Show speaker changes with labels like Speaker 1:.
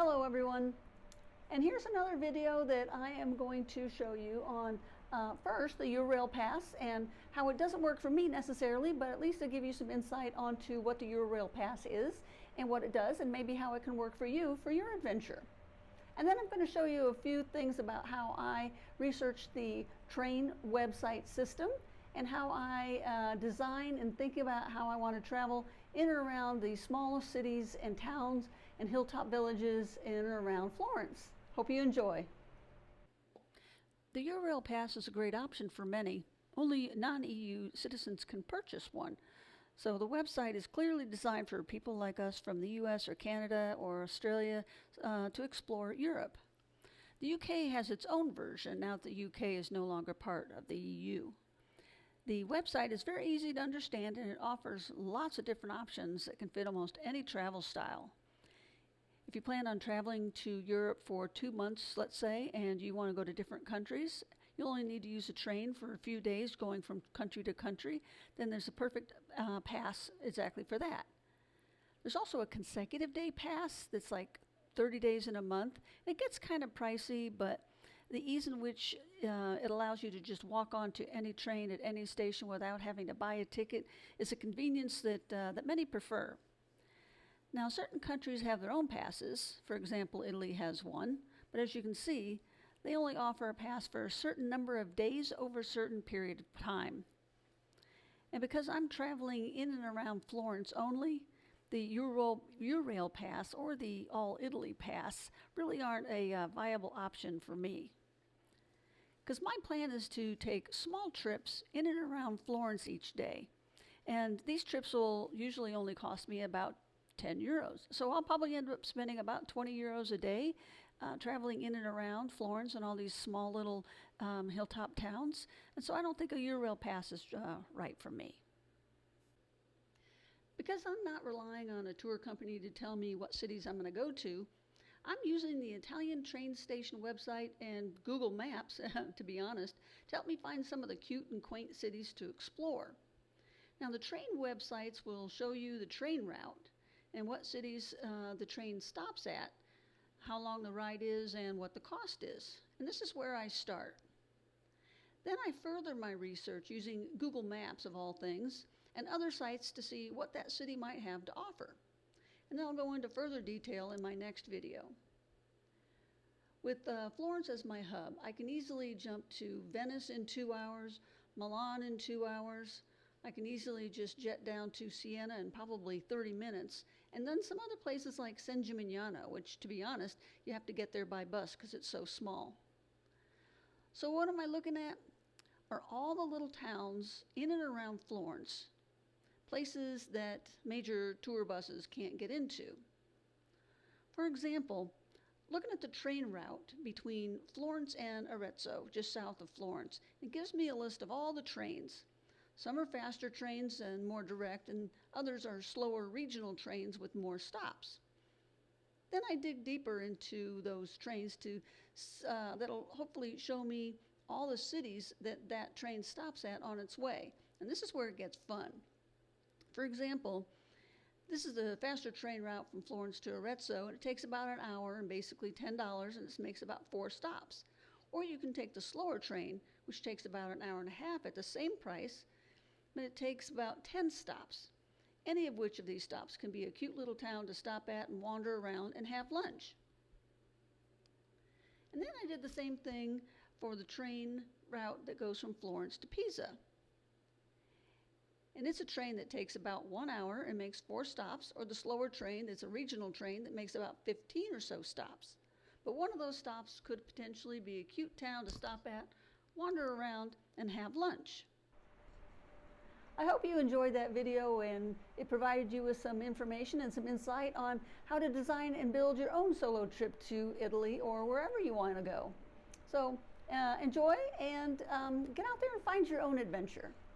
Speaker 1: Hello everyone, and here's another video that I am going to show you on first the Eurail Pass and how it doesn't work for me necessarily, but at least to give you some insight onto what the Eurail Pass is and what it does and maybe how it can work for you for your adventure. And then I'm going to show you a few things about how I researched the train website system and how I design and think about how I want to travel in and around the smallest cities and towns and hilltop villages in and around Florence. Hope you enjoy. The Eurail Pass is a great option for many. Only non-EU citizens can purchase one. So the website is clearly designed for people like us from the US or Canada or Australia to explore Europe. The UK has its own version now that the UK is no longer part of the EU. The website is very easy to understand and it offers lots of different options that can fit almost any travel style. If you plan on traveling to Europe for 2 months, let's say, and you want to go to different countries, you'll only need to use a train for a few days going from country to country, then there's a perfect pass exactly for that. There's also a consecutive day pass that's like 30 days in a month. It gets kind of pricey, but the ease in which it allows you to just walk onto any train at any station without having to buy a ticket is a convenience that many prefer. Now, certain countries have their own passes. For example, Italy has one, but as you can see, they only offer a pass for a certain number of days over a certain period of time. And because I'm traveling in and around Florence only, the Eurail Pass or the All Italy Pass really aren't a viable option for me. Because my plan is to take small trips in and around Florence each day. And these trips will usually only cost me about 10 euros. So I'll probably end up spending about 20 euros a day traveling in and around Florence and all these small little hilltop towns. And so I don't think a Eurail Pass is right for me. Because I'm not relying on a tour company to tell me what cities I'm going to go to, I'm using the Italian train station website and Google Maps, to be honest, to help me find some of the cute and quaint cities to explore. Now, the train websites will show you the train route and what cities the train stops at, how long the ride is, and what the cost is. And this is where I start. Then I further my research using Google Maps, of all things, and other sites to see what that city might have to offer. And then I'll go into further detail in my next video. With Florence as my hub, I can easily jump to Venice in 2 hours, Milan in 2 hours. I can easily just jet down to Siena in probably 30 minutes, and then some other places like San Gimignano, which, to be honest, you have to get there by bus because it's so small. So what am I looking at? Are all the little towns in and around Florence, places that major tour buses can't get into. For example, looking at the train route between Florence and Arezzo, just south of Florence, it gives me a list of all the trains. Some are faster trains and more direct, and others are slower regional trains with more stops. Then I dig deeper into those trains that'll hopefully show me all the cities that train stops at on its way. And this is where it gets fun. For example, this is the faster train route from Florence to Arezzo, and it takes about an hour and basically $10, and it makes about 4 stops. Or you can take the slower train, which takes about an hour and a half at the same price, but it takes about 10 stops. Any of which of these stops can be a cute little town to stop at and wander around and have lunch. And then I did the same thing for the train route that goes from Florence to Pisa. And it's a train that takes about 1 hour and makes 4 stops, or the slower train that's a regional train that makes about 15 or so stops. But one of those stops could potentially be a cute town to stop at, wander around, and have lunch. I hope you enjoyed that video and it provided you with some information and some insight on how to design and build your own solo trip to Italy or wherever you want to go. So enjoy and get out there and find your own adventure.